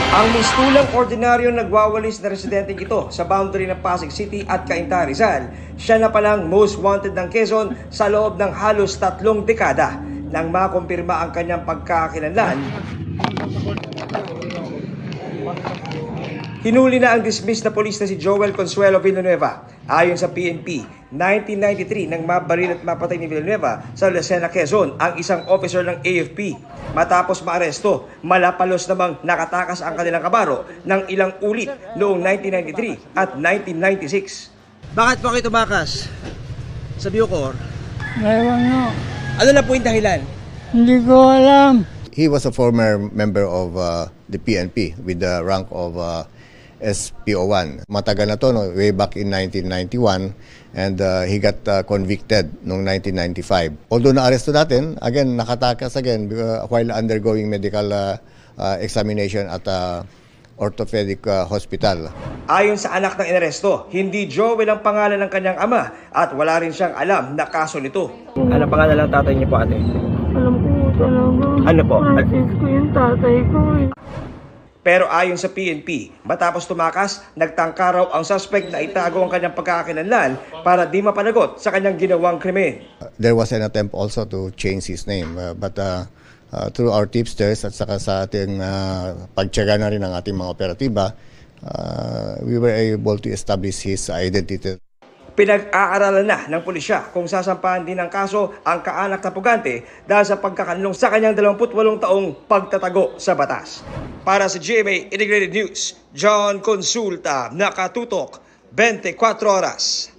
Ang mistulang ordinaryong nagwawalis na residenteng ito sa boundary ng Pasig City at Cainta, Rizal, siya na palang most wanted ng Quezon sa loob ng halos 3 dekada. Nang makumpirma ang kanyang pagkakakilanlan, hinuli na ang dismissed na polis na si Joel Consuelo Villanueva. Ayon sa PNP, 1993 nang mabaril at mapatay ni Villanueva sa Lucena, Quezon ang isang officer ng AFP. Matapos maaresto, malapalos namang nakatakas ang kanilang kabaro ng ilang ulit noong 1993 at 1996. Bakit po kayo tumakas sa Bucor? Ewan nyo. Ano na po yung dahilan? Hindi ko alam. He was a former member of the PNP with the rank of SPO1. Matagal na to, no? Way back in 1991, and he got convicted noong 1995. Although na-aresto natin, again, nakatakas again while undergoing medical examination at orthopedic hospital. Ayon sa anak ng inaresto, hindi Joel ang pangalan ng kanyang ama at wala rin siyang alam na kaso nito. Ano pangalan ng tatay niyo po, ate? Alam ko talaga. Ano po? Francisco yung tatay ko eh. Pero ayon sa PNP, matapos tumakas, nagtangka raw ang suspect na itago ang kanyang pagkakakilanlan para di mapanagot sa kanyang ginawang krimen. There was an attempt also to change his name, but through our tipsters at saka sa ating pagtyaga na rin ng ating mga operatiba, we were able to establish his identity. Pinag-aaralan na ng pulisya kung sasampahan din ng kaso ang kaanak na pugante dahil sa pagkakanlong sa kanyang 28 taong pagtatago sa batas. Para sa GMA Integrated News, John Consulta, nakatutok 24 oras.